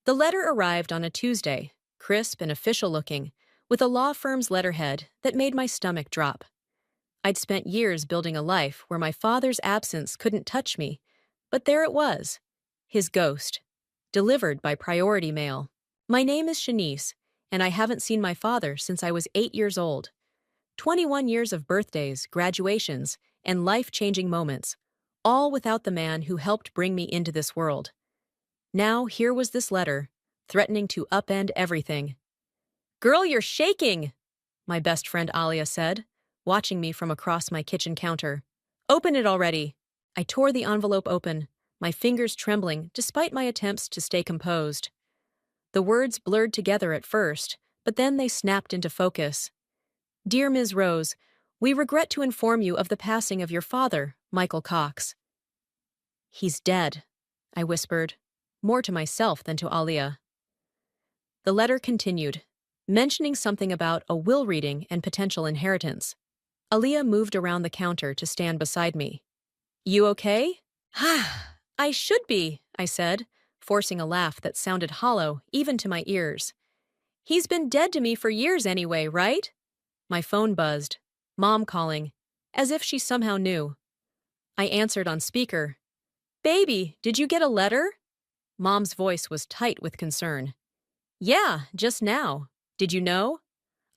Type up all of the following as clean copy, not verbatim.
The letter arrived on a Tuesday, crisp and official-looking, with a law firm's letterhead that made my stomach drop. I'd spent years building a life where my father's absence couldn't touch me, but there it was, his ghost, delivered by priority mail. My name is Shanice, and I haven't seen my father since I was 8 years old. 21 years of birthdays, graduations, and life-changing moments, all without the man who helped bring me into this world. Now here was this letter, threatening to upend everything. "Girl, you're shaking," my best friend Alia said, watching me from across my kitchen counter. "Open it already." I tore the envelope open, my fingers trembling despite my attempts to stay composed. The words blurred together at first, but then they snapped into focus. "Dear Ms. Rose, we regret to inform you of the passing of your father, Michael Cox." "He's dead," I whispered, more to myself than to Alia. The letter continued, mentioning something about a will reading and potential inheritance. Alia moved around the counter to stand beside me. "You okay?" "I should be," I said, forcing a laugh that sounded hollow even to my ears. "He's been dead to me for years anyway, right?" My phone buzzed, Mom calling, as if she somehow knew. I answered on speaker. "Baby, did you get a letter?" Mom's voice was tight with concern. "Yeah, just now. Did you know?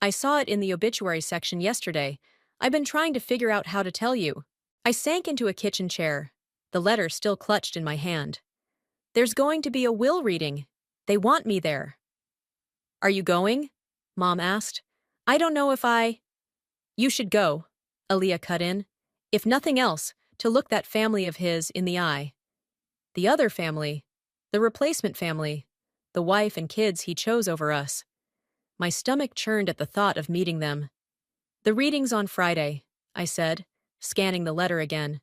I saw it in the obituary section yesterday. I've been trying to figure out how to tell you." I sank into a kitchen chair, the letter still clutched in my hand. "There's going to be a will reading. They want me there." "Are you going?" Mom asked. "I don't know if I—" "You should go," Aaliyah cut in. "If nothing else, to look that family of his in the eye. The other family, the replacement family, the wife and kids he chose over us." My stomach churned at the thought of meeting them. "The reading's on Friday," I said, scanning the letter again.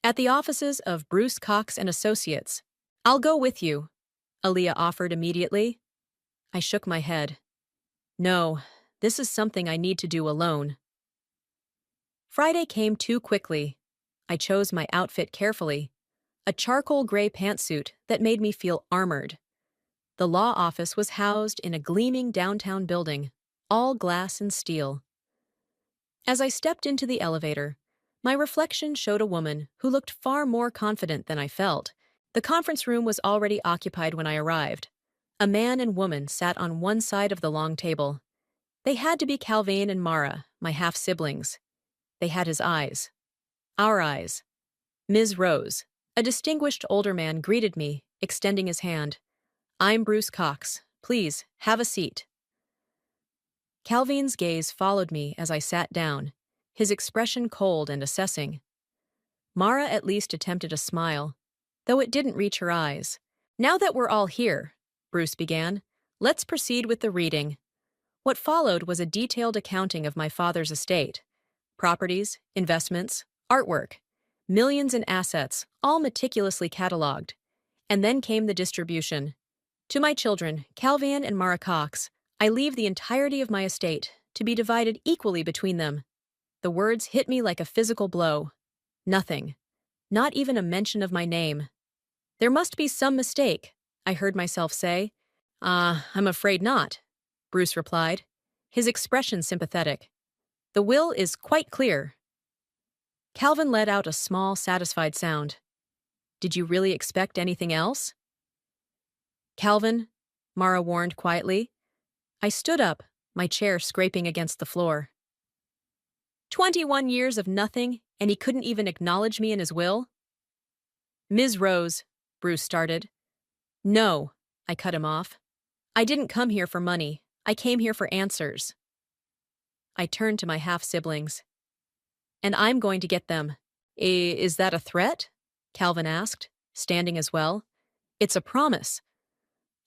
"At the offices of Bruce Cox and Associates. I'll go with you," Aaliyah offered immediately. I shook my head. "No, this is something I need to do alone." Friday came too quickly. I chose my outfit carefully, a charcoal gray pantsuit that made me feel armored. The law office was housed in a gleaming downtown building, all glass and steel. As I stepped into the elevator, my reflection showed a woman who looked far more confident than I felt. The conference room was already occupied when I arrived. A man and woman sat on one side of the long table. They had to be Calvin and Mara, my half-siblings. They had his eyes. Our eyes. Ms. Rose, a distinguished older man, greeted me, extending his hand. "I'm Bruce Cox. Please, have a seat." Calvin's gaze followed me as I sat down, his expression cold and assessing. Mara at least attempted a smile, though it didn't reach her eyes. "Now that we're all here," Bruce began, "let's proceed with the reading." What followed was a detailed accounting of my father's estate. Properties, investments, artwork, millions in assets, all meticulously catalogued. And then came the distribution. "To my children, Calvin and Mara Cox, I leave the entirety of my estate, to be divided equally between them." The words hit me like a physical blow. Nothing. Not even a mention of my name. "There must be some mistake," I heard myself say. I'm afraid not," Bruce replied, his expression sympathetic. "The will is quite clear." Calvin let out a small, satisfied sound. "Did you really expect anything else?" "Calvin," Mara warned quietly. I stood up, my chair scraping against the floor. 21 years of nothing, and he couldn't even acknowledge me in his will? "Ms. Rose," Bruce started. "No," I cut him off. "I didn't come here for money. I came here for answers." I turned to my half-siblings. "And I'm going to get them." Is that a threat?" Calvin asked, standing as well. "It's a promise."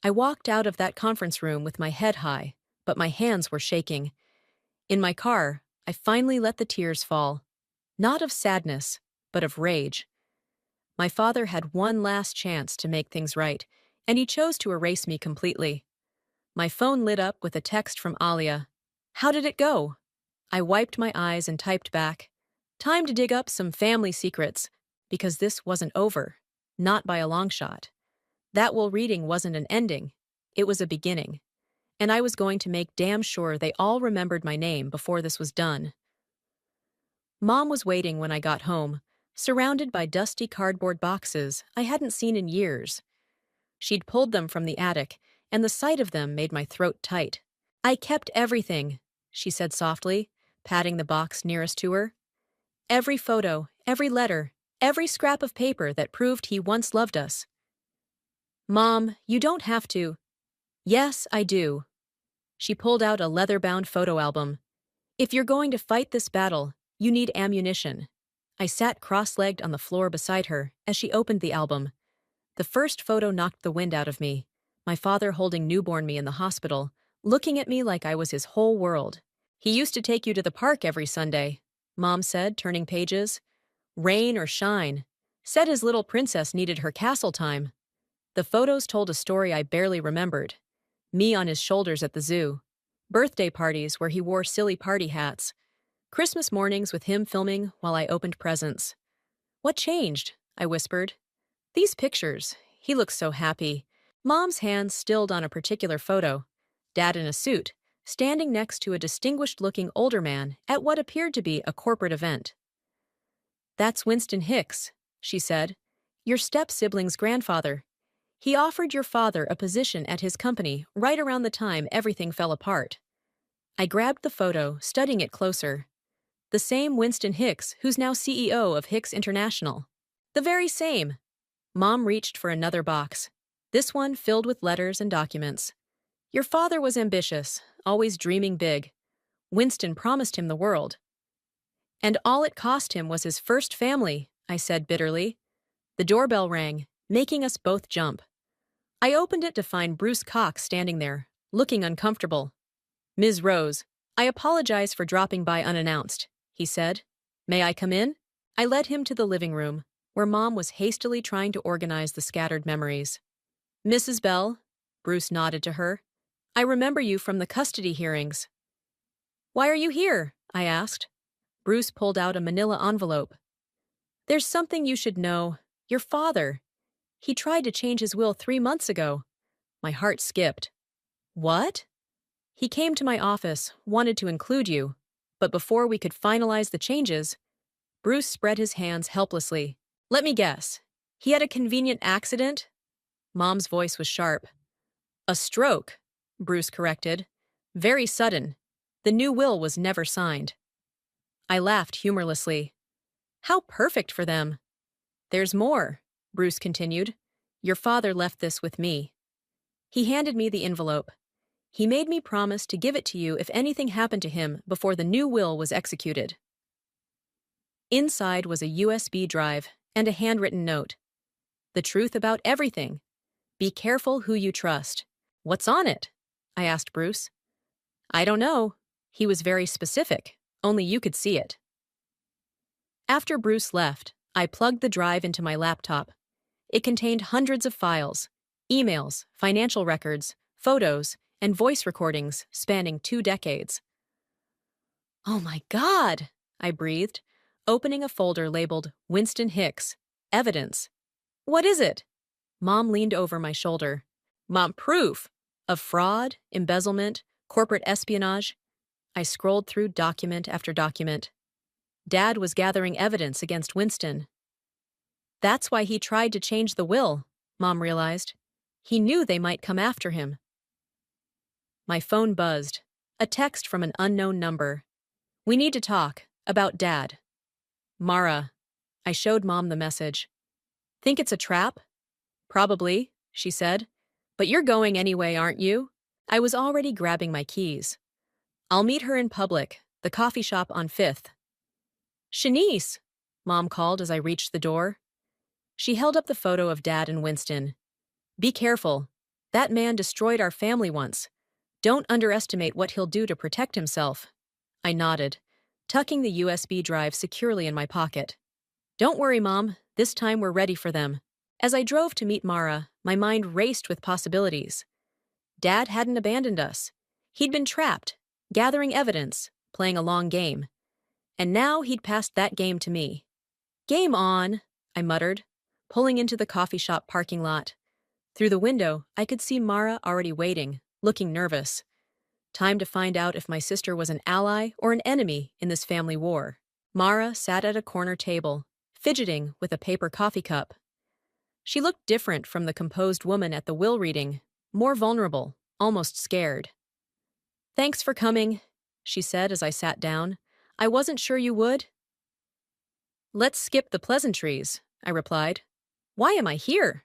I walked out of that conference room with my head high, but my hands were shaking. In my car, I finally let the tears fall. Not of sadness, but of rage. My father had one last chance to make things right, and he chose to erase me completely. My phone lit up with a text from Alia. "How did it go?" I wiped my eyes and typed back, "Time to dig up some family secrets," because this wasn't over. Not by a long shot. That will reading wasn't an ending. It was a beginning, and I was going to make damn sure they all remembered my name before this was done. Mom was waiting when I got home, surrounded by dusty cardboard boxes I hadn't seen in years. She'd pulled them from the attic, and the sight of them made my throat tight. "I kept everything," she said softly, patting the box nearest to her. "Every photo, every letter, every scrap of paper that proved he once loved us." "Mom, you don't have to." "Yes, I do." She pulled out a leather-bound photo album. "If you're going to fight this battle, you need ammunition." I sat cross-legged on the floor beside her as she opened the album. The first photo knocked the wind out of me, my father holding newborn me in the hospital, looking at me like I was his whole world. "He used to take you to the park every Sunday," Mom said, turning pages. "Rain or shine. Said his little princess needed her castle time." The photos told a story I barely remembered. Me on his shoulders at the zoo. Birthday parties where he wore silly party hats. Christmas mornings with him filming while I opened presents. "What changed?" I whispered. "These pictures. He looks so happy." Mom's hands stilled on a particular photo. Dad in a suit, standing next to a distinguished-looking older man at what appeared to be a corporate event. "That's Winston Hicks," she said. "Your step-sibling's grandfather. He offered your father a position at his company right around the time everything fell apart." I grabbed the photo, studying it closer. The same Winston Hicks who's now CEO of Hicks International. The very same. Mom reached for another box, this one filled with letters and documents. "Your father was ambitious, always dreaming big. Winston promised him the world. And all it cost him was his first family," I said bitterly. The doorbell rang, making us both jump. I opened it to find Bruce Cox standing there, looking uncomfortable. "Ms. Rose, I apologize for dropping by unannounced," he said. "May I come in?" I led him to the living room, where Mom was hastily trying to organize the scattered memories. "Mrs. Bell," Bruce nodded to her, "I remember you from the custody hearings." "Why are you here?" I asked. Bruce pulled out a manila envelope. "There's something you should know. Your father. He tried to change his will 3 months ago." My heart skipped. "What?" "He came to my office, wanted to include you. But before we could finalize the changes..." Bruce spread his hands helplessly. "Let me guess. He had a convenient accident?" Mom's voice was sharp. "A stroke," Bruce corrected. "Very sudden. The new will was never signed." I laughed humorlessly. "How perfect for them." "There's more," Bruce continued. "Your father left this with me." He handed me the envelope. "He made me promise to give it to you if anything happened to him before the new will was executed." Inside was a USB drive and a handwritten note. "The truth about everything. Be careful who you trust." "What's on it?" I asked Bruce. "I don't know." He was very specific. Only you could see it. After Bruce left, I plugged the drive into my laptop. It contained hundreds of files, emails, financial records, photos, and voice recordings spanning 2 decades. "Oh my God," I breathed, opening a folder labeled Winston Hicks, Evidence. "What is it?" Mom leaned over my shoulder. "Mom, proof of fraud, embezzlement, corporate espionage." I scrolled through document after document. Dad was gathering evidence against Winston. That's why he tried to change the will, Mom realized. He knew they might come after him. My phone buzzed. A text from an unknown number. "We need to talk. About Dad." "Mara." I showed Mom the message. "Think it's a trap?" "Probably," she said. "But you're going anyway, aren't you?" I was already grabbing my keys. "I'll meet her in public, the coffee shop on 5th. "Shanice!" Mom called as I reached the door. She held up the photo of Dad and Winston. "Be careful. That man destroyed our family once. Don't underestimate what he'll do to protect himself." I nodded, tucking the USB drive securely in my pocket. "Don't worry, Mom. This time we're ready for them." As I drove to meet Mara, my mind raced with possibilities. Dad hadn't abandoned us. He'd been trapped, gathering evidence, playing a long game. And now he'd passed that game to me. "Game on," I muttered, pulling into the coffee shop parking lot. Through the window, I could see Mara already waiting, looking nervous. Time to find out if my sister was an ally or an enemy in this family war. Mara sat at a corner table, fidgeting with a paper coffee cup. She looked different from the composed woman at the will reading, more vulnerable, almost scared. "Thanks for coming," she said as I sat down. "I wasn't sure you would." "Let's skip the pleasantries," I replied. "Why am I here?"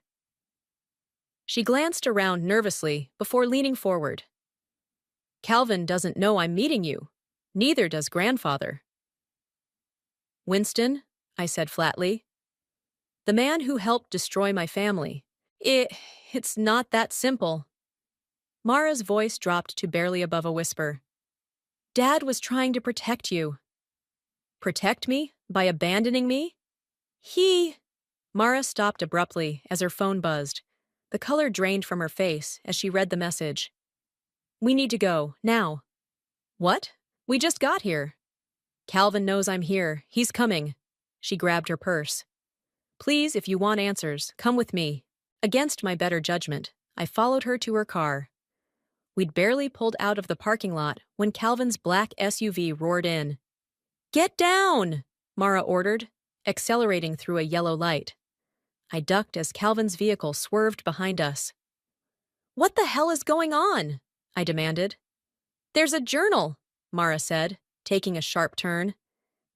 She glanced around nervously before leaning forward. "Calvin doesn't know I'm meeting you. Neither does grandfather." "Winston," I said flatly. "The man who helped destroy my family. It's not that simple." Mara's voice dropped to barely above a whisper. "Dad was trying to protect you." "Protect me? By abandoning me?" He... Mara stopped abruptly as her phone buzzed. The color drained from her face as she read the message. "We need to go, now." "What? We just got here." "Calvin knows I'm here. He's coming." She grabbed her purse. "Please, if you want answers, come with me." Against my better judgment, I followed her to her car. We'd barely pulled out of the parking lot when Calvin's black SUV roared in. "Get down!" Mara ordered, accelerating through a yellow light. I ducked as Calvin's vehicle swerved behind us. "What the hell is going on?" I demanded. "There's a journal," Mara said, taking a sharp turn.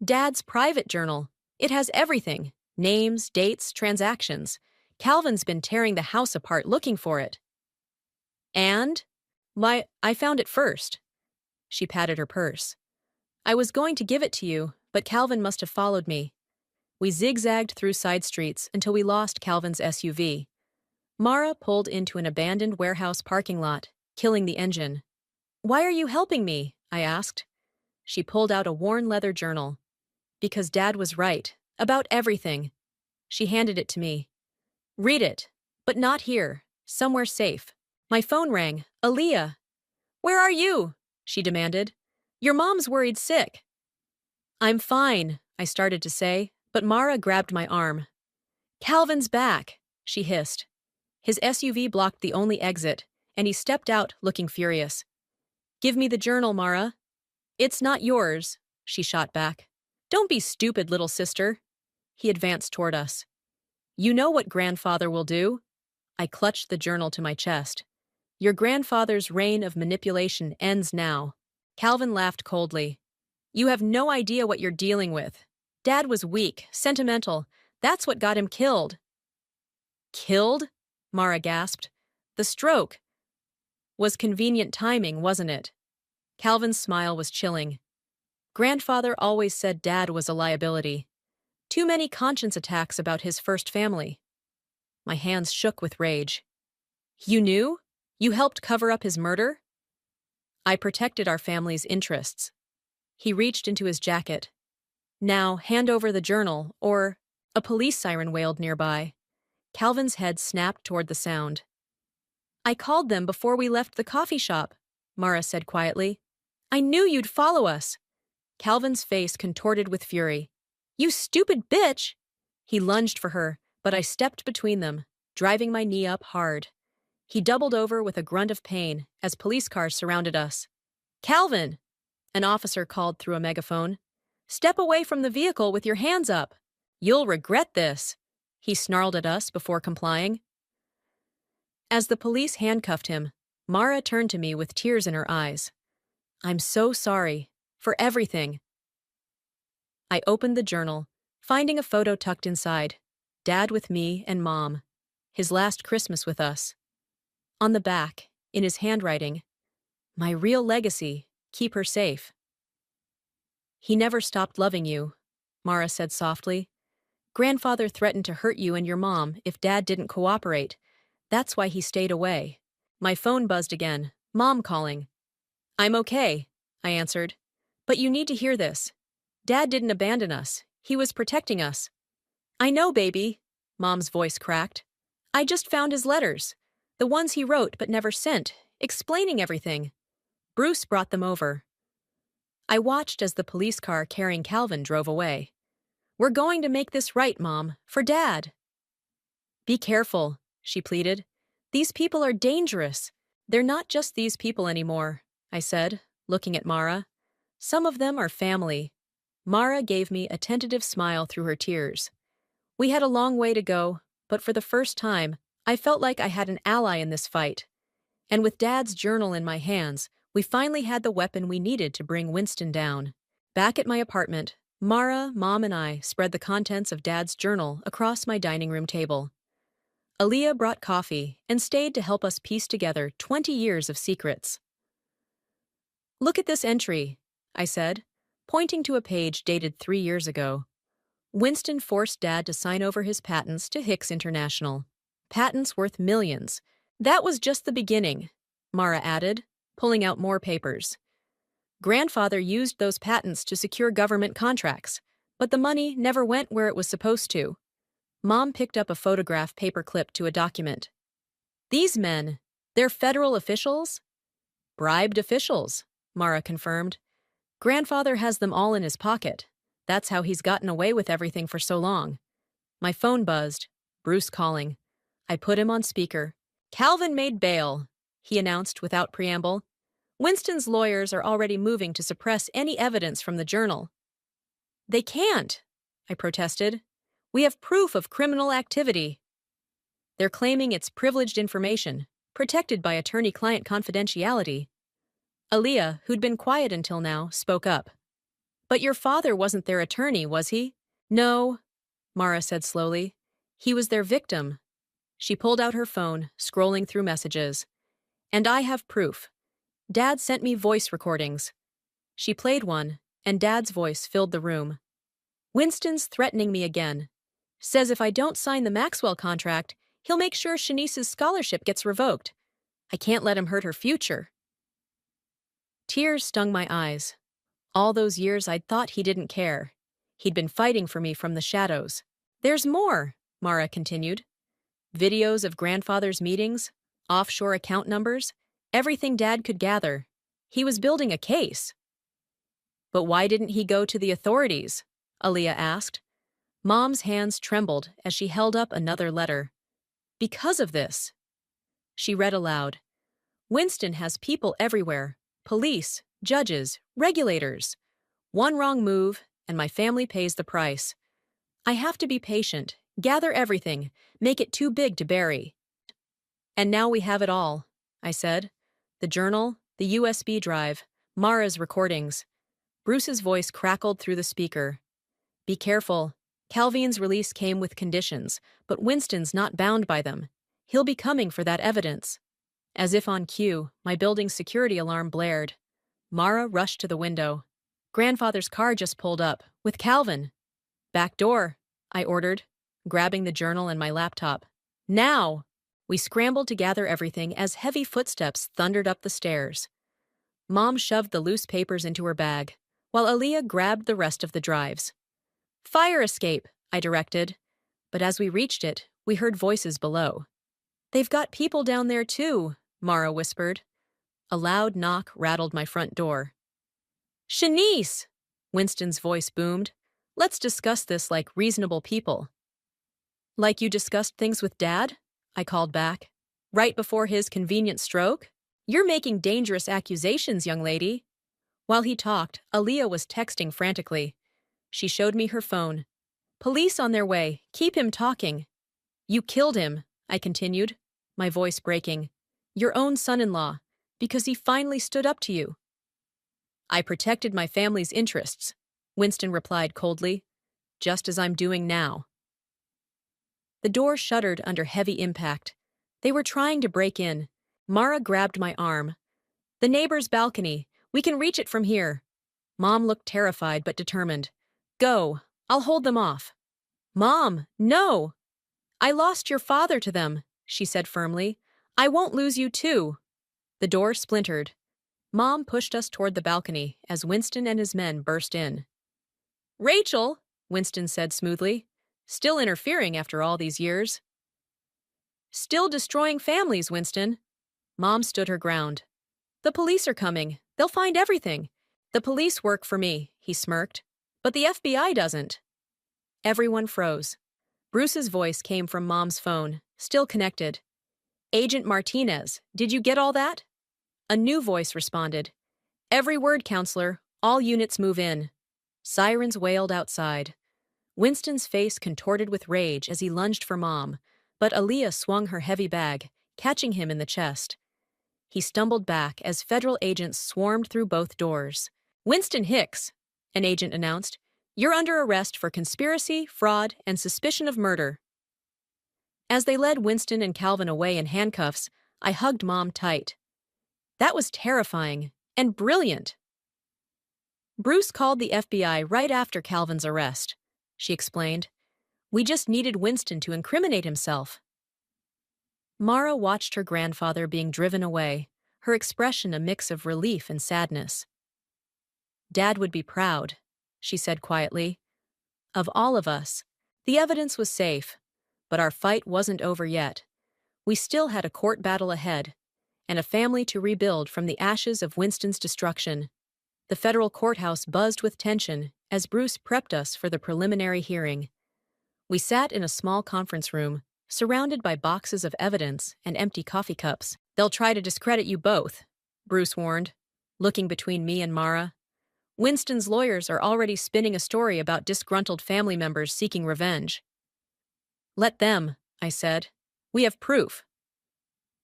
"Dad's private journal. It has everything. Names, dates, transactions. Calvin's been tearing the house apart looking for it." "And?" I found it first." She patted her purse. "I was going to give it to you, but Calvin must have followed me." We zigzagged through side streets until we lost Calvin's SUV. Mara pulled into an abandoned warehouse parking lot, killing the engine. "Why are you helping me?" I asked. She pulled out a worn leather journal. "Because Dad was right. About everything." She handed it to me. "Read it. But not here. Somewhere safe." My phone rang. "Aaliyah." "Where are you?" she demanded. "Your mom's worried sick." "I'm fine," I started to say, but Mara grabbed my arm. "Calvin's back," she hissed. His SUV blocked the only exit, and he stepped out looking furious. "Give me the journal, Mara." "It's not yours," she shot back. "Don't be stupid, little sister." He advanced toward us. "You know what grandfather will do." I clutched the journal to my chest. "Your grandfather's reign of manipulation ends now." Calvin laughed coldly. "You have no idea what you're dealing with. Dad was weak, sentimental. That's what got him killed." "Killed?" Mara gasped. "The stroke was convenient timing, wasn't it?" Calvin's smile was chilling. "Grandfather always said Dad was a liability. Too many conscience attacks about his first family." My hands shook with rage. "You knew? You helped cover up his murder?" "I protected our family's interests." He reached into his jacket. "Now, hand over the journal, or—" A police siren wailed nearby. Calvin's head snapped toward the sound. "I called them before we left the coffee shop," Mara said quietly. "I knew you'd follow us." Calvin's face contorted with fury. "You stupid bitch!" He lunged for her, but I stepped between them, driving my knee up hard. He doubled over with a grunt of pain as police cars surrounded us. "Calvin!" An officer called through a megaphone. "Step away from the vehicle with your hands up. You'll regret this." He snarled at us before complying. As the police handcuffed him, Mara turned to me with tears in her eyes. "I'm so sorry. For everything." I opened the journal, finding a photo tucked inside. Dad with me and Mom. His last Christmas with us. On the back, in his handwriting, "My real legacy, keep her safe." "He never stopped loving you," Mara said softly. "Grandfather threatened to hurt you and your mom if Dad didn't cooperate. That's why he stayed away." My phone buzzed again. Mom calling. "I'm okay," I answered. "But you need to hear this. Dad didn't abandon us. He was protecting us." "I know, baby," Mom's voice cracked. "I just found his letters. The ones he wrote but never sent, explaining everything. Bruce brought them over." I watched as the police car carrying Calvin drove away. "We're going to make this right, Mom, for Dad." "Be careful," she pleaded. These people are dangerous. They're not just these people anymore, I said, looking at Mara. Some of them are family. Mara gave me a tentative smile through her tears. We had a long way to go, but for the first time, I felt like I had an ally in this fight. And with Dad's journal in my hands, we finally had the weapon we needed to bring Winston down. Back at my apartment, Mara, Mom, and I spread the contents of Dad's journal across my dining room table. Aaliyah brought coffee and stayed to help us piece together 20 years of secrets. Look at this entry, I said, pointing to a page dated 3 years ago. Winston forced Dad to sign over his patents to Hicks International. Patents worth millions. That was just the beginning, Mara added, pulling out more papers. Grandfather used those patents to secure government contracts, but the money never went where it was supposed to. Mom picked up a photograph paperclip to a document. These men, they're federal officials? Bribed officials, Mara confirmed. Grandfather has them all in his pocket. That's how he's gotten away with everything for so long. My phone buzzed. Bruce calling. I put him on speaker. Calvin made bail, he announced without preamble. Winston's lawyers are already moving to suppress any evidence from the journal. They can't, I protested. We have proof of criminal activity. They're claiming it's privileged information, protected by attorney-client confidentiality. Aaliyah, who'd been quiet until now, spoke up. But your father wasn't their attorney, was he? No, Mara said slowly. He was their victim. She pulled out her phone, scrolling through messages. And I have proof. Dad sent me voice recordings. She played one, and Dad's voice filled the room. Winston's threatening me again. Says if I don't sign the Maxwell contract, he'll make sure Shanice's scholarship gets revoked. I can't let him hurt her future. Tears stung my eyes. All those years I'd thought he didn't care. He'd been fighting for me from the shadows. There's more, Mara continued. Videos of grandfather's meetings, offshore account numbers, everything Dad could gather. He was building a case. But why didn't he go to the authorities? Aaliyah asked. Mom's hands trembled as she held up another letter. Because of this. She read aloud. Winston has people everywhere. Police, judges, regulators. One wrong move, and my family pays the price. I have to be patient, gather everything, make it too big to bury. And now we have it all, I said. The journal, the USB drive, Mara's recordings. Bruce's voice crackled through the speaker. Be careful. Calvin's release came with conditions, but Winston's not bound by them. He'll be coming for that evidence. As if on cue, my building's security alarm blared. Mara rushed to the window. Grandfather's car just pulled up, with Calvin. Back door, I ordered, grabbing the journal and my laptop. Now! We scrambled to gather everything as heavy footsteps thundered up the stairs. Mom shoved the loose papers into her bag, while Aaliyah grabbed the rest of the drives. Fire escape, I directed. But as we reached it, we heard voices below. They've got people down there too, Mara whispered. A loud knock rattled my front door. Shanice! Winston's voice boomed. Let's discuss this like reasonable people. Like you discussed things with Dad? I called back. Right before his convenient stroke? You're making dangerous accusations, young lady. While he talked, Aaliyah was texting frantically. She showed me her phone. Police on their way. Keep him talking. You killed him, I continued, my voice breaking. Your own son-in-law, because he finally stood up to you. I protected my family's interests, Winston replied coldly, just as I'm doing now. The door shuddered under heavy impact. They were trying to break in. Mara grabbed my arm. The neighbor's balcony. We can reach it from here. Mom looked terrified but determined. Go. I'll hold them off. Mom, no! I lost your father to them, she said firmly. I won't lose you too. The door splintered. Mom pushed us toward the balcony as Winston and his men burst in. Rachel, Winston said smoothly, still interfering after all these years. Still destroying families, Winston. Mom stood her ground. The police are coming. They'll find everything. The police work for me, he smirked. But the FBI doesn't. Everyone froze. Bruce's voice came from Mom's phone, still connected. Agent Martinez, did you get all that? A new voice responded. Every word, counselor. All units move in. Sirens wailed outside. Winston's face contorted with rage as he lunged for Mom, but Aaliyah swung her heavy bag, catching him in the chest. He stumbled back as federal agents swarmed through both doors. Winston Hicks, an agent announced, you're under arrest for conspiracy, fraud, and suspicion of murder. As they led Winston and Calvin away in handcuffs, I hugged Mom tight. That was terrifying and brilliant. Bruce called the FBI right after Calvin's arrest, she explained. We just needed Winston to incriminate himself. Mara watched her grandfather being driven away, her expression a mix of relief and sadness. Dad would be proud, she said quietly. Of all of us, the evidence was safe, but our fight wasn't over yet. We still had a court battle ahead, and a family to rebuild from the ashes of Winston's destruction. The federal courthouse buzzed with tension as Bruce prepped us for the preliminary hearing. We sat in a small conference room, surrounded by boxes of evidence and empty coffee cups. They'll try to discredit you both, Bruce warned, looking between me and Mara. Winston's lawyers are already spinning a story about disgruntled family members seeking revenge. Let them, I said. We have proof.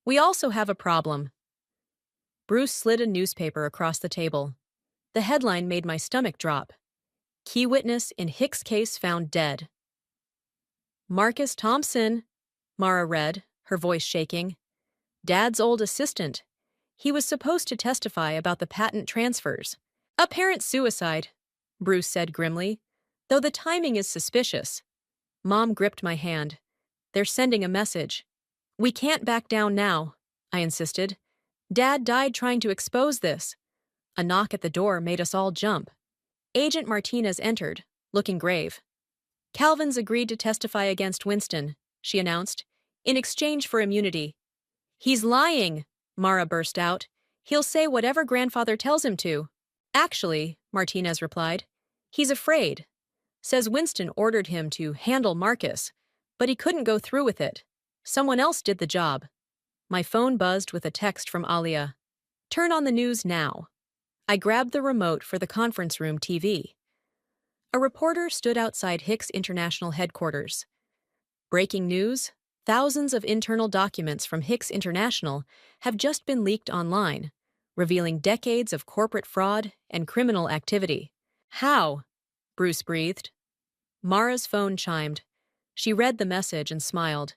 We also have a problem. Bruce slid a newspaper across the table. The headline made my stomach drop. Key witness in Hicks case found dead. Marcus Thompson, Mara read, her voice shaking. Dad's old assistant. He was supposed to testify about the patent transfers. Apparent suicide, Bruce said grimly, though the timing is suspicious. Mom gripped my hand. They're sending a message. We can't back down now, I insisted. Dad died trying to expose this. A knock at the door made us all jump. Agent Martinez entered, looking grave. Calvin's agreed to testify against Winston, she announced, in exchange for immunity. He's lying, Mara burst out. He'll say whatever grandfather tells him to. Actually, Martinez replied, he's afraid. Says Winston ordered him to handle Marcus, but he couldn't go through with it. Someone else did the job. My phone buzzed with a text from Alia. Turn on the news now. I grabbed the remote for the conference room TV. A reporter stood outside Hicks International headquarters. Breaking news: thousands of internal documents from Hicks International have just been leaked online, revealing decades of corporate fraud and criminal activity. How? Bruce breathed. Mara's phone chimed. She read the message and smiled.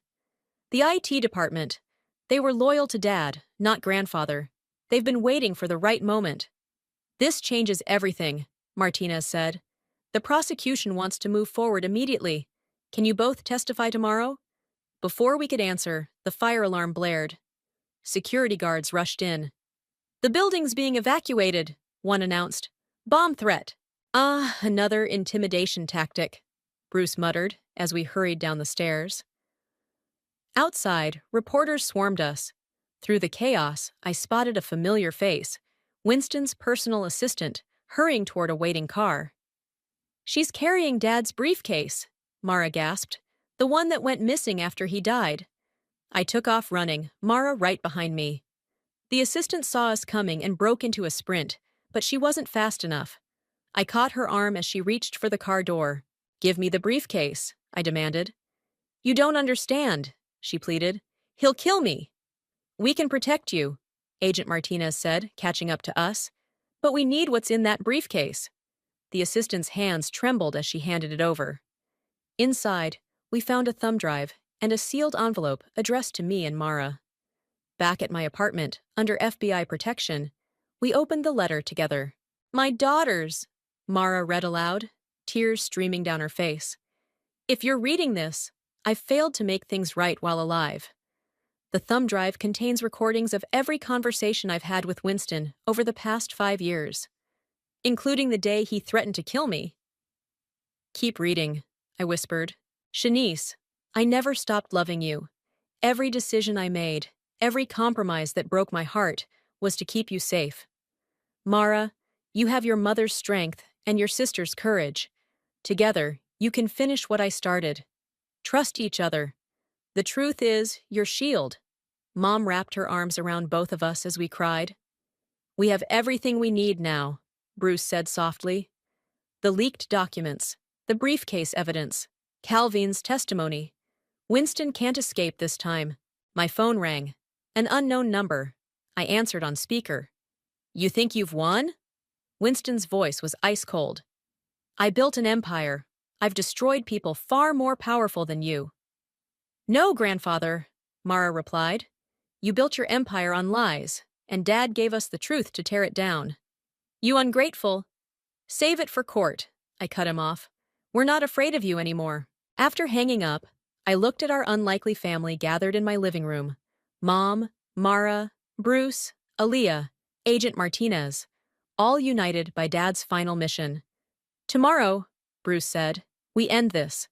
The IT department. They were loyal to Dad, not grandfather. They've been waiting for the right moment. This changes everything, Martinez said. The prosecution wants to move forward immediately. Can you both testify tomorrow? Before we could answer, the fire alarm blared. Security guards rushed in. The building's being evacuated, one announced. Bomb threat. Another intimidation tactic, Bruce muttered as we hurried down the stairs. Outside, reporters swarmed us. Through the chaos, I spotted a familiar face, Winston's personal assistant, hurrying toward a waiting car. She's carrying Dad's briefcase, Mara gasped, the one that went missing after he died. I took off running, Mara right behind me. The assistant saw us coming and broke into a sprint, but she wasn't fast enough. I caught her arm as she reached for the car door. Give me the briefcase, I demanded. You don't understand, she pleaded. He'll kill me. We can protect you, Agent Martinez said, catching up to us. But we need what's in that briefcase. The assistant's hands trembled as she handed it over. Inside, we found a thumb drive and a sealed envelope addressed to me and Mara. Back at my apartment, under FBI protection, we opened the letter together. My daughters, Mara read aloud, tears streaming down her face. If you're reading this, I've failed to make things right while alive. The thumb drive contains recordings of every conversation I've had with Winston over the past 5 years, including the day he threatened to kill me. Keep reading, I whispered. Shanice, I never stopped loving you. Every decision I made, every compromise that broke my heart, was to keep you safe. Mara, you have your mother's strength and your sister's courage. Together, you can finish what I started. Trust each other. The truth is, your shield. Mom wrapped her arms around both of us as we cried. "We have everything we need now," Bruce said softly. "The leaked documents, the briefcase evidence, Calvin's testimony. Winston can't escape this time." My phone rang. An unknown number. I answered on speaker. "You think you've won?" Winston's voice was ice cold. "I built an empire. I've destroyed people far more powerful than you." "No, grandfather," Mara replied. "You built your empire on lies, and Dad gave us the truth to tear it down." "You ungrateful." "Save it for court," I cut him off. "We're not afraid of you anymore." After hanging up, I looked at our unlikely family gathered in my living room. Mom, Mara, Bruce, Aaliyah, Agent Martinez, all united by Dad's final mission. "Tomorrow," Bruce said, "we end this."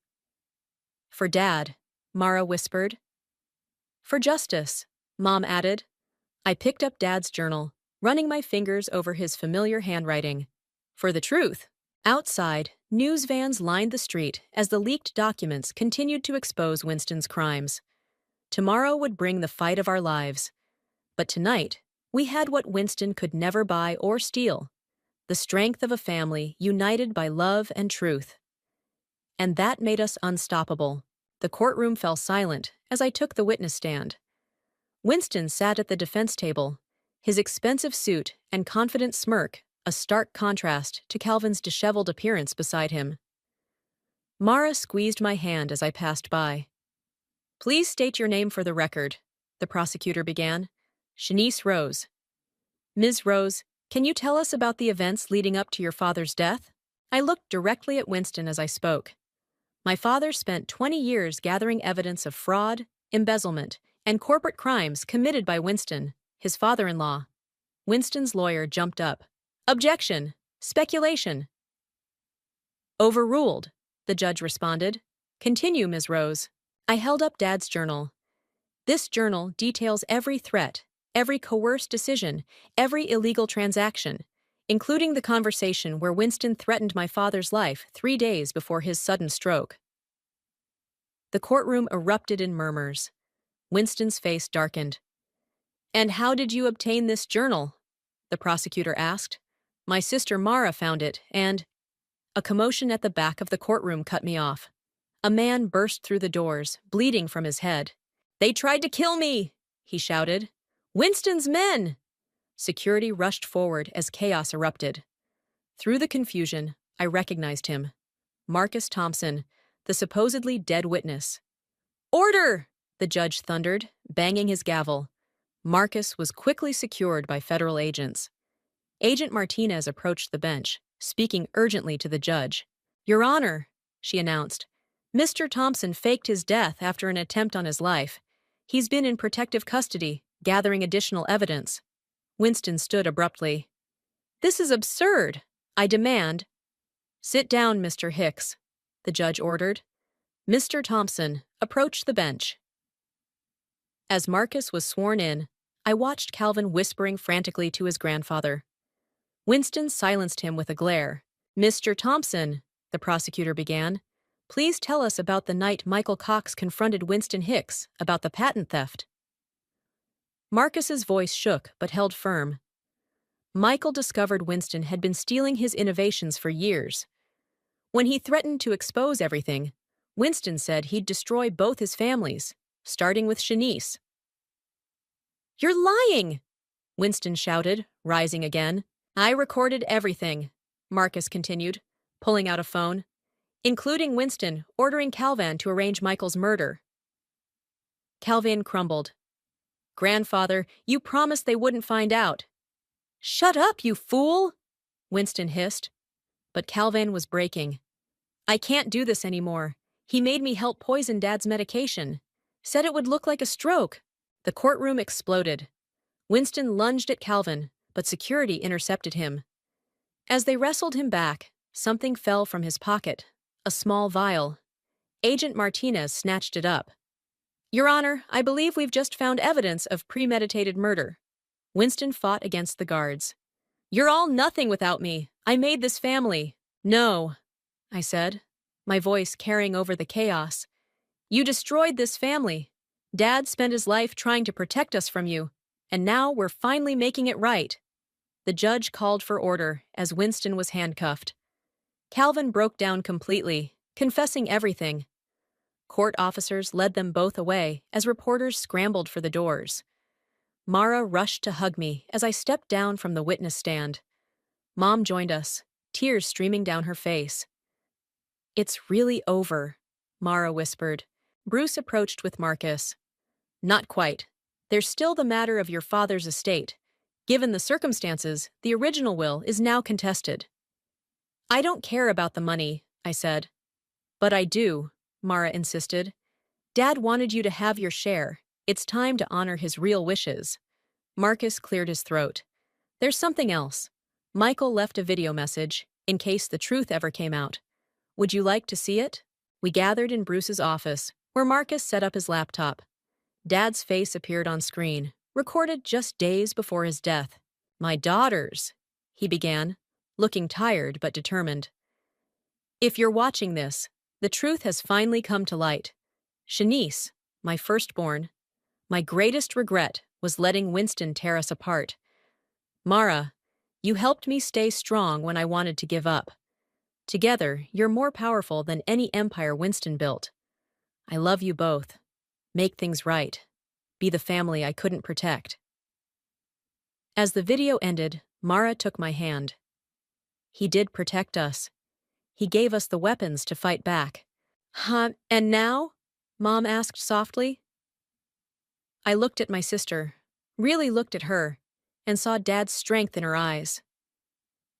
"For Dad," Mara whispered. "For justice," Mom added. I picked up Dad's journal, running my fingers over his familiar handwriting. "For the truth." Outside, news vans lined the street as the leaked documents continued to expose Winston's crimes. Tomorrow would bring the fight of our lives. But tonight, we had what Winston could never buy or steal: the strength of a family united by love and truth. And that made us unstoppable. The courtroom fell silent as I took the witness stand. Winston sat at the defense table, his expensive suit and confident smirk a stark contrast to Calvin's disheveled appearance beside him. Mara squeezed my hand as I passed by. "Please state your name for the record," the prosecutor began. Shanice Rose. "Ms. Rose, can you tell us about the events leading up to your father's death?" I looked directly at Winston as I spoke. My father spent 20 years gathering evidence of fraud, embezzlement, and corporate crimes committed by Winston, his father-in-law. Winston's lawyer jumped up. "Objection! Speculation!" "Overruled," the judge responded. "Continue, Ms. Rose." I held up Dad's journal. This journal details every threat, every coerced decision, every illegal transaction, including the conversation where Winston threatened my father's life 3 days before his sudden stroke. The courtroom erupted in murmurs. Winston's face darkened. "And how did you obtain this journal?" the prosecutor asked. "My sister Mara found it, and—" A commotion at the back of the courtroom cut me off. A man burst through the doors, bleeding from his head. "They tried to kill me!" he shouted. "Winston's men!" Security rushed forward as chaos erupted. Through the confusion, I recognized him. Marcus Thompson, the supposedly dead witness. "Order!" the judge thundered, banging his gavel. Marcus was quickly secured by federal agents. Agent Martinez approached the bench, speaking urgently to the judge. "Your Honor," she announced, "Mr. Thompson faked his death after an attempt on his life. He's been in protective custody, gathering additional evidence." Winston stood abruptly. "This is absurd. I demand—" "Sit down, Mr. Hicks," the judge ordered. Mr. Thompson approached the bench. As Marcus was sworn in, I watched Calvin whispering frantically to his grandfather. Winston silenced him with a glare. "Mr. Thompson," the prosecutor began, "please tell us about the night Michael Cox confronted Winston Hicks about the patent theft." Marcus's voice shook but held firm. Michael discovered Winston had been stealing his innovations for years. When he threatened to expose everything, Winston said he'd destroy both his families, starting with Shanice. "You're lying!" Winston shouted, rising again. "I recorded everything," Marcus continued, pulling out a phone, "including Winston ordering Calvin to arrange Michael's murder." Calvin crumbled. "Grandfather, you promised they wouldn't find out." "Shut up, you fool!" Winston hissed. But Calvin was breaking. "I can't do this anymore. He made me help poison Dad's medication. Said it would look like a stroke." The courtroom exploded. Winston lunged at Calvin, but security intercepted him. As they wrestled him back, something fell from his pocket, a small vial. Agent Martinez snatched it up. "Your Honor, I believe we've just found evidence of premeditated murder." Winston fought against the guards. "You're all nothing without me. I made this family." "No," I said, my voice carrying over the chaos. "You destroyed this family. Dad spent his life trying to protect us from you, and now we're finally making it right. The judge called for order as Winston was handcuffed. Calvin broke down completely, confessing everything. Court officers led them both away as reporters scrambled for the doors. Mara rushed to hug me as I stepped down from the witness stand. Mom joined us, tears streaming down her face. "It's really over," Mara whispered. Bruce approached with Marcus. "Not quite. There's still the matter of your father's estate. Given the circumstances, the original will is now contested." "I don't care about the money," I said. "But I do," Mara insisted. "Dad wanted you to have your share. It's time to honor his real wishes." Marcus cleared his throat. "There's something else. Michael left a video message, in case the truth ever came out. Would you like to see it?" We gathered in Bruce's office, where Marcus set up his laptop. Dad's face appeared on screen, recorded just days before his death. "My daughters," he began, looking tired but determined. "If you're watching this, the truth has finally come to light. Shanice, my firstborn, my greatest regret was letting Winston tear us apart. Mara, you helped me stay strong when I wanted to give up. Together, you're more powerful than any empire Winston built. I love you both. Make things right. Be the family I couldn't protect." As the video ended, Mara took my hand. "He did protect us. He gave us the weapons to fight back." "And now?" Mom asked softly. I looked at my sister, really looked at her, and saw Dad's strength in her eyes.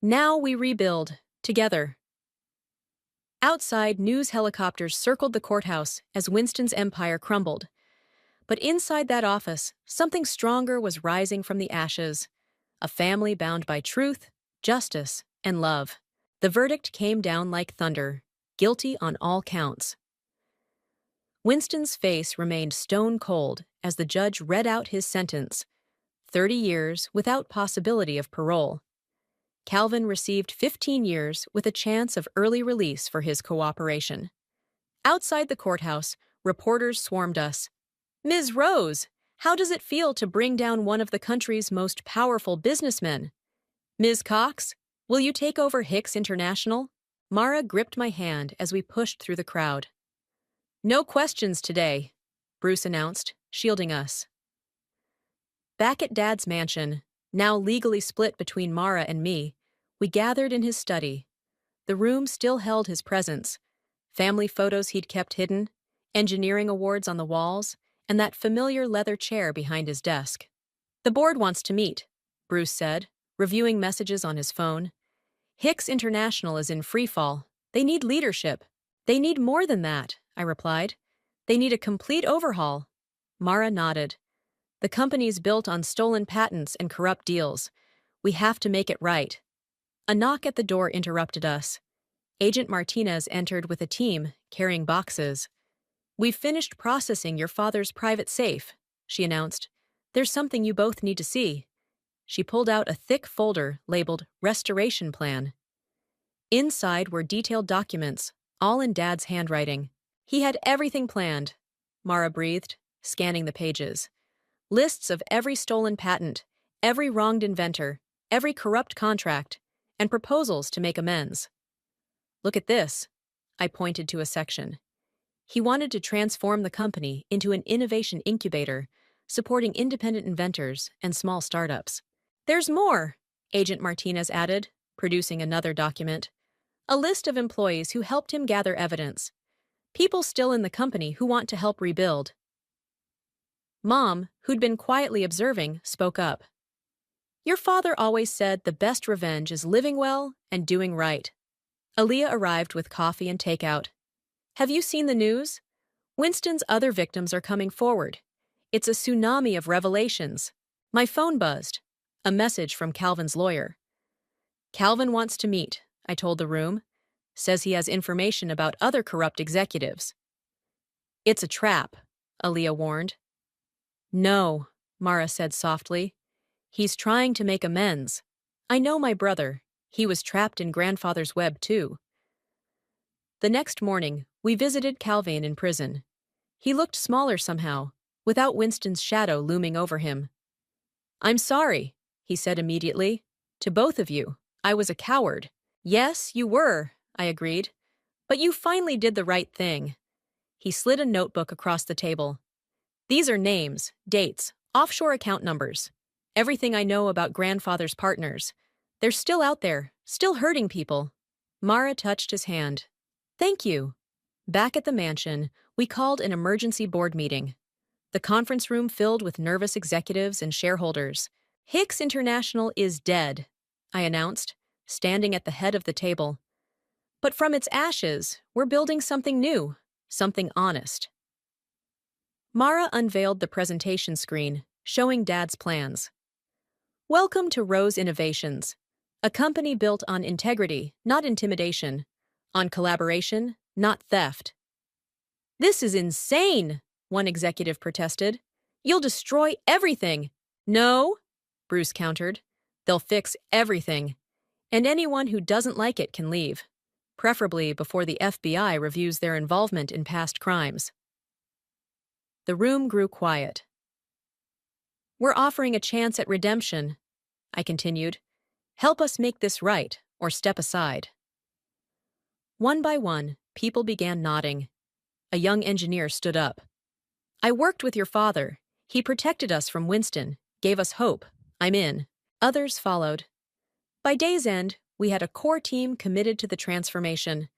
"Now we rebuild, together." Outside, news helicopters circled the courthouse as Winston's empire crumbled. But inside that office, something stronger was rising from the ashes. A family bound by truth, justice, and love. The verdict came down like thunder, guilty on all counts. Winston's face remained stone cold as the judge read out his sentence: 30 years without possibility of parole. Calvin received 15 years with a chance of early release for his cooperation. Outside the courthouse, reporters swarmed us. "Ms. Rose, how does it feel to bring down one of the country's most powerful businessmen? Ms. Cox, will you take over Hicks International?" Mara gripped my hand as we pushed through the crowd. "No questions today," Bruce announced, shielding us. Back at Dad's mansion, now legally split between Mara and me, we gathered in his study. The room still held his presence: family photos he'd kept hidden, engineering awards on the walls, and that familiar leather chair behind his desk. "The board wants to meet," Bruce said, reviewing messages on his phone. "Hicks International is in freefall. They need leadership." "They need more than that," I replied. "They need a complete overhaul." Mara nodded. "The company's built on stolen patents and corrupt deals. We have to make it right." A knock at the door interrupted us. Agent Martinez entered with a team, carrying boxes. "We've finished processing your father's private safe," she announced. "There's something you both need to see." She pulled out a thick folder labeled Restoration Plan. Inside were detailed documents, all in Dad's handwriting. "He had everything planned," Mara breathed, scanning the pages. "Lists of every stolen patent, every wronged inventor, every corrupt contract, and proposals to make amends." "Look at this," I pointed to a section. He wanted to transform the company into an innovation incubator, supporting independent inventors and small startups. "There's more," Agent Martinez added, producing another document. "A list of employees who helped him gather evidence. People still in the company who want to help rebuild." Mom, who'd been quietly observing, spoke up. "Your father always said the best revenge is living well and doing right." Aaliyah arrived with coffee and takeout. "Have you seen the news? Winston's other victims are coming forward. It's a tsunami of revelations." My phone buzzed. A message from Calvin's lawyer. "Calvin wants to meet," I told the room. "Says he has information about other corrupt executives." "It's a trap," Aaliyah warned. "No," Mara said softly. "He's trying to make amends. I know my brother. He was trapped in grandfather's web too." The next morning, we visited Calvin in prison. He looked smaller somehow, without Winston's shadow looming over him. "I'm sorry," he said immediately. "To both of you. I was a coward." "Yes, you were," I agreed. "But you finally did the right thing." He slid a notebook across the table. "These are names, dates, offshore account numbers. Everything I know about grandfather's partners. They're still out there, still hurting people." Mara touched his hand. "Thank you." Back at the mansion, we called an emergency board meeting. The conference room filled with nervous executives and shareholders. "Hicks International is dead," I announced, standing at the head of the table. "But from its ashes, we're building something new, something honest." Mara unveiled the presentation screen, showing Dad's plans. "Welcome to Rose Innovations, a company built on integrity, not intimidation, on collaboration, not theft." "This is insane," one executive protested. "You'll destroy everything." "No," Bruce countered. "They'll fix everything. And anyone who doesn't like it can leave, preferably before the FBI reviews their involvement in past crimes." The room grew quiet. "We're offering a chance at redemption," I continued. "Help us make this right, or step aside." One by one, people began nodding. A young engineer stood up. "I worked with your father. He protected us from Winston, gave us hope. I'm in." Others followed. By day's end, we had a core team committed to the transformation.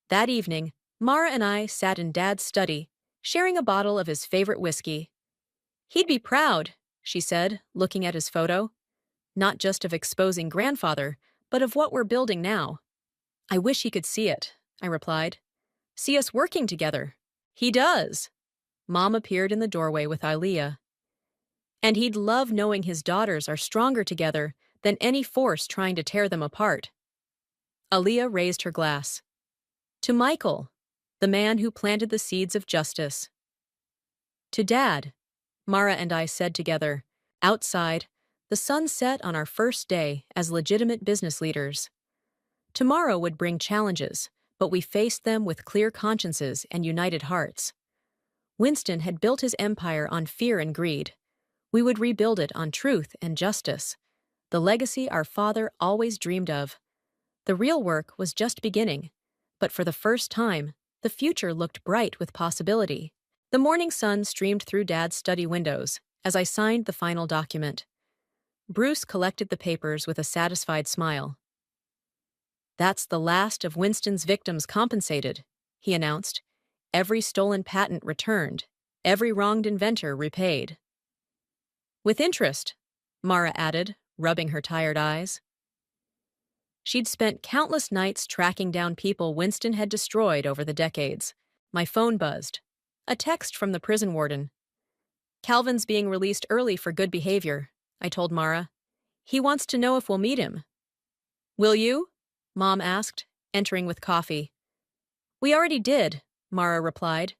That evening, Mara and I sat in Dad's study, sharing a bottle of his favorite whiskey. "He'd be proud," she said, looking at his photo. "Not just of exposing grandfather, but of what we're building now." "I wish he could see it," I replied. "See us working together." "He does." Mom appeared in the doorway with Ilea. "And he'd love knowing his daughters are stronger together than any force trying to tear them apart." Ilea raised her glass. "To Michael, the man who planted the seeds of justice." "To Dad," Mara and I said together. Outside, the sun set on our first day as legitimate business leaders. Tomorrow would bring challenges, but we faced them with clear consciences and united hearts. Winston had built his empire on fear and greed. We would rebuild it on truth and justice, the legacy our father always dreamed of. The real work was just beginning, but for the first time, the future looked bright with possibility. The morning sun streamed through Dad's study windows as I signed the final document. Bruce collected the papers with a satisfied smile. "That's the last of Winston's victims compensated," he announced. "Every stolen patent returned, every wronged inventor repaid." "With interest," Mara added, rubbing her tired eyes. She'd spent countless nights tracking down people Winston had destroyed over the decades. My phone buzzed. A text from the prison warden. "Calvin's being released early for good behavior," I told Mara. "He wants to know if we'll meet him." "Will you?" Mom asked, entering with coffee. "We already did," Mara replied.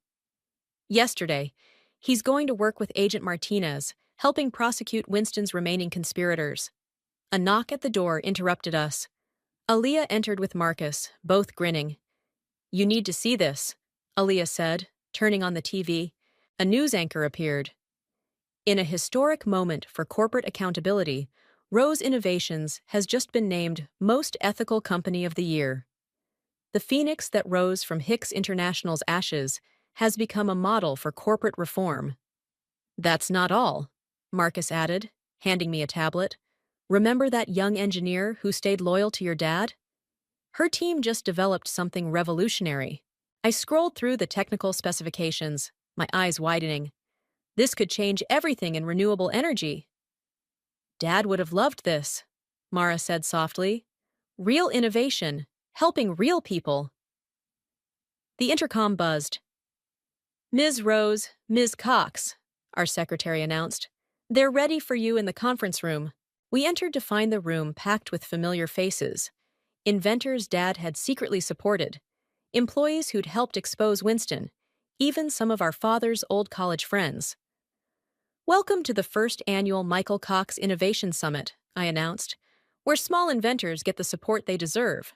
"Yesterday. He's going to work with Agent Martinez, helping prosecute Winston's remaining conspirators." A knock at the door interrupted us. Ilea entered with Marcus, both grinning. "You need to see this," Ilea said, turning on the TV. A news anchor appeared. "In a historic moment for corporate accountability, Rose Innovations has just been named Most Ethical Company of the Year." The phoenix that rose from Hicks International's ashes has become a model for corporate reform. "That's not all," Marcus added, handing me a tablet. "Remember that young engineer who stayed loyal to your dad? Her team just developed something revolutionary." I scrolled through the technical specifications, my eyes widening. "This could change everything in renewable energy." "Dad would have loved this," Mara said softly. "Real innovation, helping real people." The intercom buzzed. "Ms. Rose, Ms. Cox," our secretary announced. "They're ready for you in the conference room." We entered to find the room packed with familiar faces. Inventors Dad had secretly supported, employees who'd helped expose Winston, even some of our father's old college friends. "Welcome to the first annual Michael Cox Innovation Summit," I announced, "where small inventors get the support they deserve."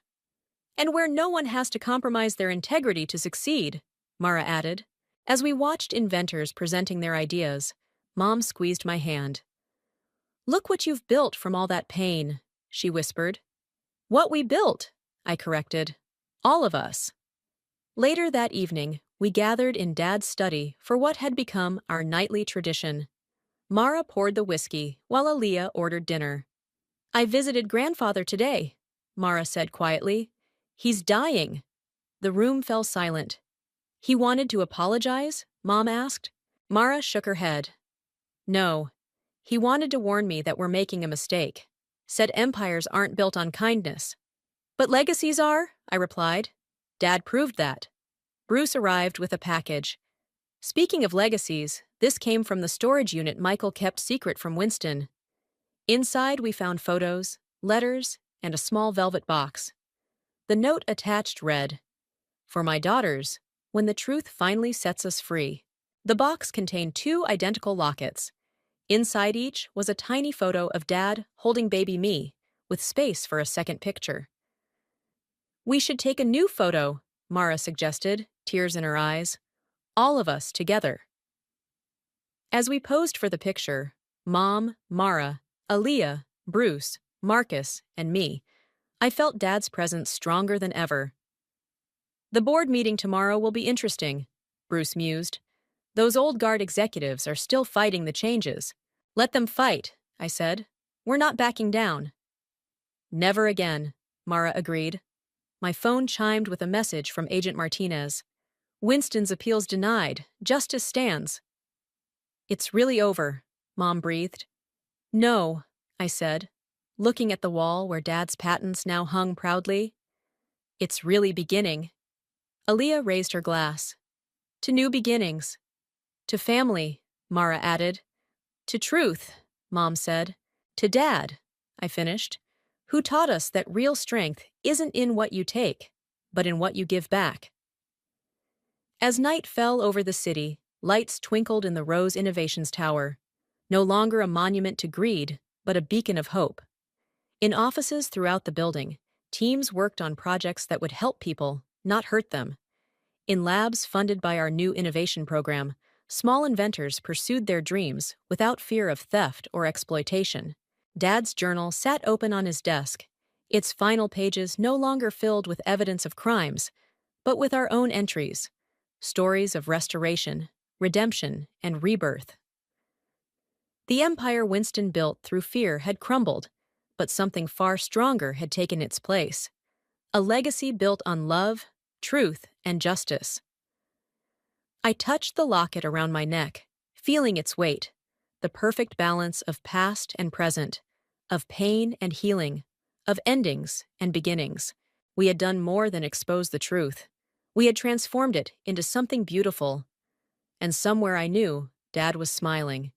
"And where no one has to compromise their integrity to succeed," Mara added. As we watched inventors presenting their ideas, Mom squeezed my hand. "Look what you've built from all that pain," she whispered. "What we built," I corrected. "All of us." Later that evening, we gathered in Dad's study for what had become our nightly tradition. Mara poured the whiskey while Aaliyah ordered dinner. "I visited grandfather today," Mara said quietly. "He's dying." The room fell silent. "He wanted to apologize?" Mom asked. Mara shook her head. "No. He wanted to warn me that we're making a mistake. Said empires aren't built on kindness." "But legacies are," I replied. "Dad proved that." Bruce arrived with a package. "Speaking of legacies, this came from the storage unit Michael kept secret from Winston." Inside, we found photos, letters, and a small velvet box. The note attached read, "For my daughters, when the truth finally sets us free." The box contained 2 identical lockets. Inside each was a tiny photo of Dad holding baby me, with space for a second picture. "We should take a new photo," Mara suggested, tears in her eyes. "All of us together." As we posed for the picture, Mom, Mara, Aaliyah, Bruce, Marcus, and me, I felt Dad's presence stronger than ever. "The board meeting tomorrow will be interesting," Bruce mused. "Those old guard executives are still fighting the changes." "Let them fight," I said. "We're not backing down." "Never again," Mara agreed. My phone chimed with a message from Agent Martinez. "Winston's appeals denied. Justice stands." "It's really over," Mom breathed. "No," I said, looking at the wall where Dad's patents now hung proudly. "It's really beginning." Aaliyah raised her glass. "To new beginnings." "To family," Mara added. "To truth," Mom said. "To Dad," I finished, "who taught us that real strength isn't in what you take, but in what you give back." As night fell over the city, lights twinkled in the Rose Innovations Tower, no longer a monument to greed, but a beacon of hope. In offices throughout the building, teams worked on projects that would help people, not hurt them. In labs funded by our new innovation program, small inventors pursued their dreams without fear of theft or exploitation. Dad's journal sat open on his desk, its final pages no longer filled with evidence of crimes, but with our own entries, stories of restoration, redemption, and rebirth. The empire Winston built through fear had crumbled, but something far stronger had taken its place. A legacy built on love, truth, and justice. I touched the locket around my neck, feeling its weight, the perfect balance of past and present, of pain and healing, of endings and beginnings. We had done more than expose the truth. We had transformed it into something beautiful. And somewhere I knew Dad was smiling.